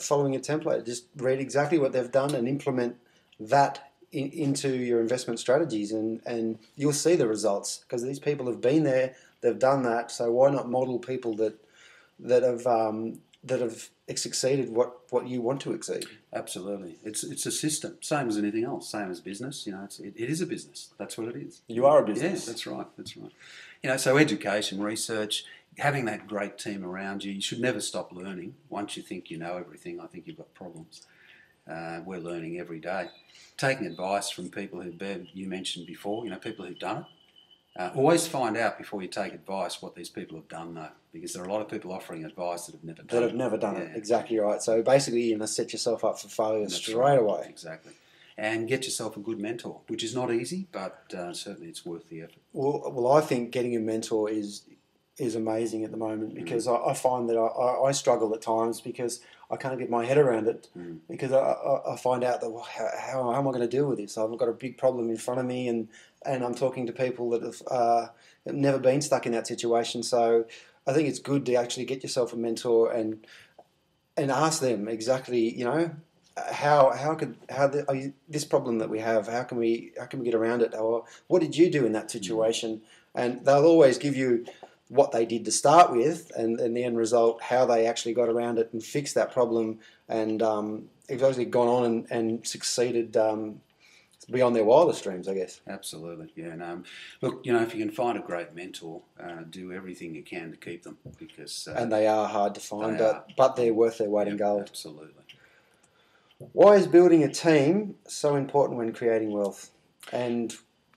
following a template. Just read exactly what they've done and implement that into your investment strategies, and you'll see the results, because these people have been there, they've done that. So why not model people that have succeeded what you want to exceed? Absolutely. It's a system, same as anything else, same as business. It is a business. That's what it is. You are a business. Yeah, that's right. That's right. So education, research, having that great team around you. You should never stop learning. Once you think you know everything, I think you've got problems. We're learning every day. Taking advice from people you mentioned before, people who've done it. Always find out before you take advice what these people have done, though, because there are a lot of people offering advice that have never done it. That have never done it. Exactly right. So basically, you must set yourself up for failure straight away. Exactly. And get yourself a good mentor, which is not easy, but certainly it's worth the effort. Well, I think getting a mentor is amazing at the moment, because I find that I struggle at times because I can't get my head around it, because I find out that how am I going to deal with this? I've got a big problem in front of me, and I'm talking to people that have never been stuck in that situation. So I think it's good to actually get yourself a mentor and ask them exactly, this problem that we have, how can we get around it, or what did you do in that situation? And they'll always give you what they did to start with, and the end result, how they actually got around it and fixed that problem, and they've actually gone on and succeeded beyond their wildest dreams, I guess. Absolutely, yeah. And look, if you can find a great mentor, do everything you can to keep them, because and they are hard to find, but they're worth their weight in gold. Absolutely. Why is building a team so important when creating wealth? And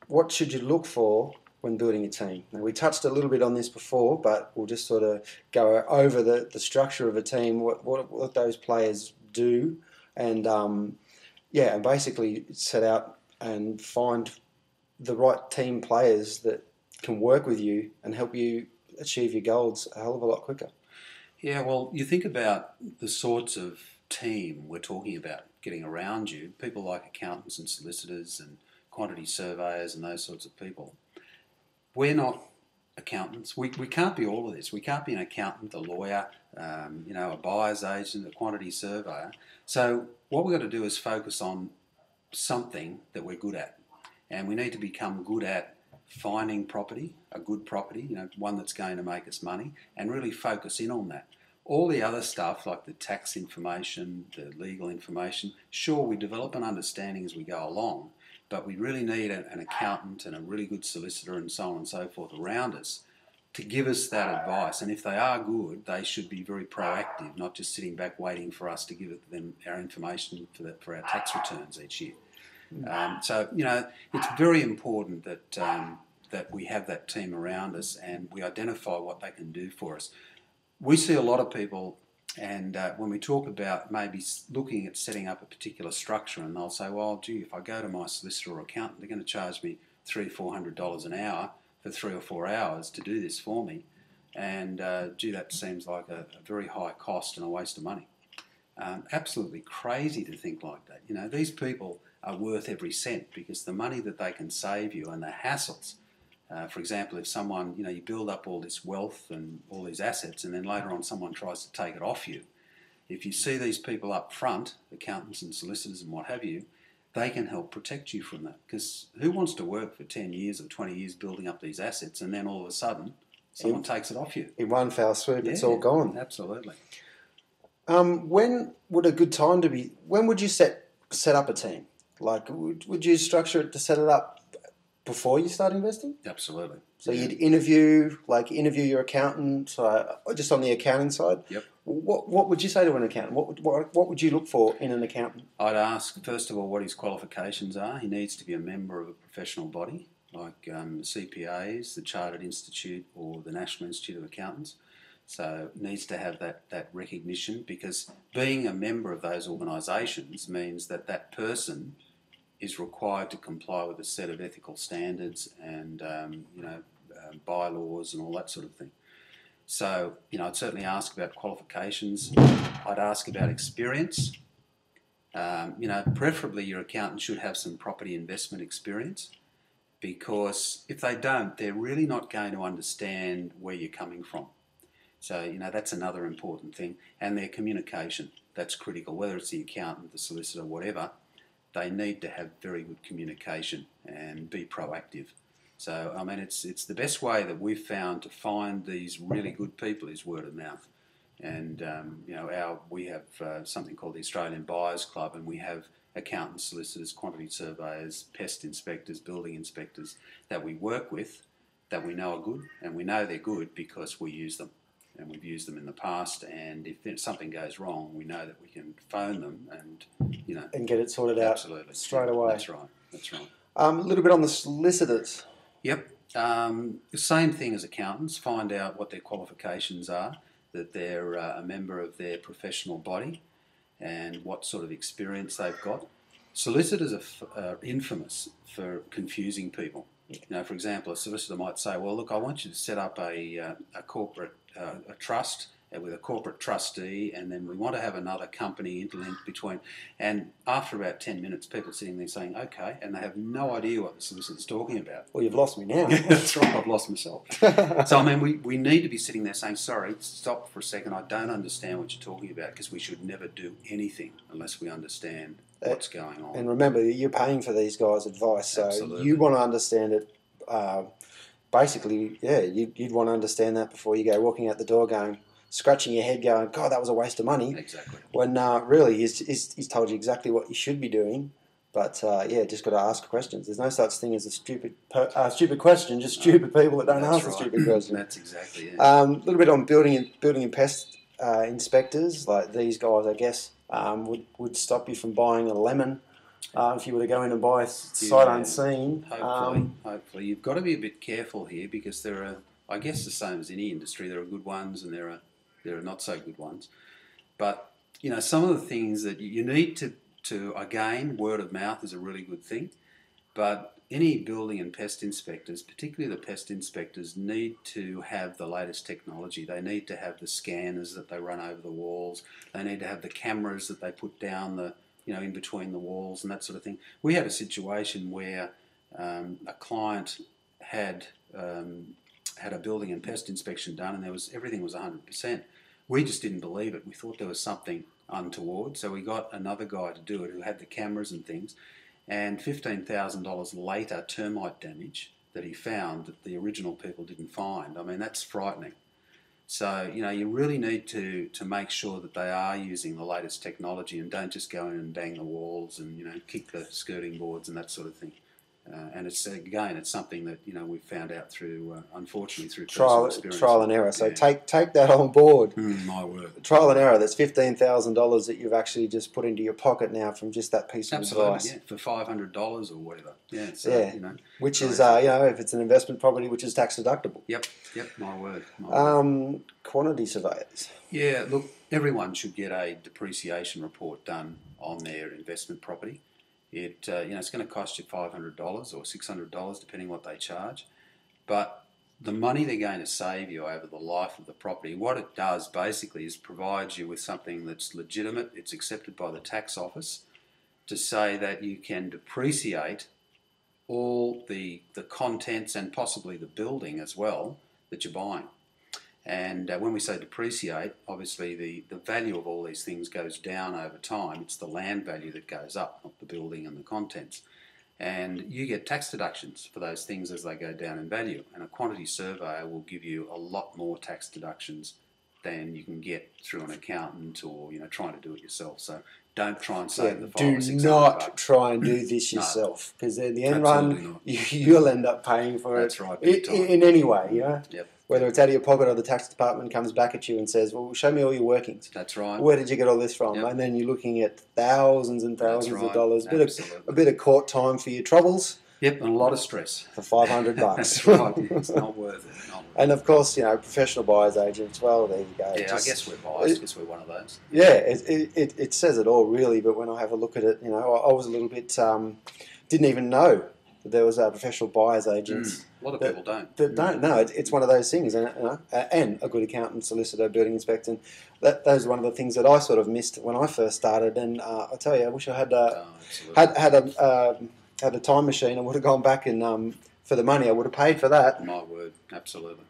what should you look for when building a team? Now, we touched a little bit on this before, but we'll just sort of go over the structure of a team, what those players do, and and basically set out and find the right team players that can work with you and help you achieve your goals a hell of a lot quicker. Yeah, well, you think about the sorts of team we're talking about getting around you, people like accountants and solicitors and quantity surveyors and those sorts of people. We're not accountants. We can't be all of this. We can't be an accountant, a lawyer, a buyer's agent, a quantity surveyor. So what we've got to do is focus on something that we're good at. And we need to become good at finding property, a good property, one that's going to make us money, and really focus in on that. All the other stuff, like the tax information, the legal information, sure, we develop an understanding as we go along, but we really need an accountant and a really good solicitor and so on and so forth around us to give us that advice. And if they are good, they should be very proactive, not just sitting back waiting for us to give them our information for our tax returns each year. So it's very important that we have that team around us and we identify what they can do for us. We see a lot of people, and when we talk about maybe looking at setting up a particular structure, and they'll say, well, gee, if I go to my solicitor or accountant, they're going to charge me $300-400 an hour for 3 or 4 hours to do this for me. And gee, that seems like a very high cost and a waste of money. Absolutely crazy to think like that. These people are worth every cent, because the money that they can save you and the hassles. For example, if someone, you build up all this wealth and all these assets, and then later on someone tries to take it off you, if you see these people up front, accountants and solicitors and what have you, they can help protect you from that. Because who wants to work for 10 years or 20 years building up these assets, and then all of a sudden someone takes it off you? In one foul swoop, it's all gone. Absolutely. When would a good time to be? When would you set up a team? Like, would you structure it to set it up before you start investing? Absolutely. So you'd interview your accountant, just on the accounting side. Yep. What would you say to an accountant? What would you look for in an accountant? I'd ask, first of all, what his qualifications are. He needs to be a member of a professional body, like CPAs, the Chartered Institute or the National Institute of Accountants. So needs to have that recognition, because being a member of those organisations means that person is required to comply with a set of ethical standards and bylaws and all that sort of thing. So I'd certainly ask about qualifications. I'd ask about experience. Preferably your accountant should have some property investment experience, because if they don't, they're really not going to understand where you're coming from. So, that's another important thing. And their communication. that's critical. Whether it's the accountant, the solicitor, whatever, they need to have very good communication and be proactive. So, I mean, it's the best way that we've found to find these really good people is word of mouth. And, we have something called the Australian Buyers Club, and we have accountants, solicitors, quantity surveyors, pest inspectors, building inspectors that we work with that we know are good, and we know they're good because we use them. And we've used them in the past, and if something goes wrong, we know that we can phone them and, and get it sorted out straight away. That's right. A little bit on the solicitors. Yep. Same thing as accountants. Find out what their qualifications are, that they're a member of their professional body, and what sort of experience they've got. Solicitors are infamous for confusing people. For example, a solicitor might say, well, look, I want you to set up a corporate a trust with a corporate trustee, and then we want to have another company interlinked between. And after about 10 minutes, people are sitting there saying, okay, and they have no idea what the solicitor's talking about. Well, you've lost me now. That's right, I've lost myself. So, I mean, we need to be sitting there saying, sorry, stop for a second, I don't understand what you're talking about, because we should never do anything unless we understand what's going on. And remember, you're paying for these guys' advice, so Absolutely. You want to understand it. Basically, you'd want to understand that before you go walking out the door scratching your head going, God, that was a waste of money. Exactly. When really he's told you exactly what you should be doing. But just got to ask questions. There's no such thing as a stupid question, just stupid people that don't ask the stupid question. That's exactly it. A little bit on building and pest inspectors, like these guys, I guess, would stop you from buying a lemon. If you were to go in and buy sight unseen. Hopefully. You've got to be a bit careful here, because there are, I guess the same as any industry, there are good ones and there are not so good ones. But, some of the things that you need to again, word of mouth is a really good thing. But any building and pest inspectors, particularly the pest inspectors, need to have the latest technology. They need to have the scanners that they run over the walls. They need to have the cameras that they put down in between the walls and that sort of thing. We had a situation where a client had a building and pest inspection done, and everything was 100%. We just didn't believe it. We thought there was something untoward, so we got another guy to do it who had the cameras and things, and $15,000 later, termite damage that he found that the original people didn't find. I mean, that's frightening. So, you really need to make sure that they are using the latest technology and don't just go in and bang the walls and, kick the skirting boards and that sort of thing. And it's something that, we've found out through, unfortunately, through personal experience. Trial and error. So take that on board. My word. Trial and error. There's $15,000 that you've actually just put into your pocket now from just that piece of advice. Yeah, for $500 or whatever. Yeah. So, which is, if it's an investment property, which is tax deductible. Yep. My word. Quantity surveyors. Yeah. Look, everyone should get a depreciation report done on their investment property. It's going to cost you $500 or $600, depending what they charge. But the money they're going to save you over the life of the property, what it does basically is provides you with something that's legitimate, it's accepted by the tax office, to say that you can depreciate all the contents and possibly the building as well that you're buying. And when we say depreciate, obviously the value of all these things goes down over time. It's the land value that goes up, not the building and the contents. And you get tax deductions for those things as they go down in value. And a quantity surveyor will give you a lot more tax deductions than you can get through an accountant or trying to do it yourself. So don't try and save the $500 or $600. Do not try and do this yourself, because in the end run, you'll end up paying for That's it right, in any way. Yep. Whether it's out of your pocket or the tax department comes back at you and says, well, show me all your workings. That's right. Where did you get all this from? Yep. And then you're looking at thousands and thousands of dollars. A bit of court time for your troubles. Yep, and a lot of stress. For $500. That's right. It's not worth it. And of course, professional buyers agents, well, there you go. Yeah, I guess we're biased because we're one of those. Yeah, it says it all, really. But when I have a look at it, I was a little bit, didn't even know that there was professional buyers agents. A lot of people don't. That don't. No, it's one of those things, and a good accountant, solicitor, building inspector. Those are one of the things that I sort of missed when I first started. And I tell you, I wish I had a time machine. I would have gone back and for the money, I would have paid for that. My word, absolutely.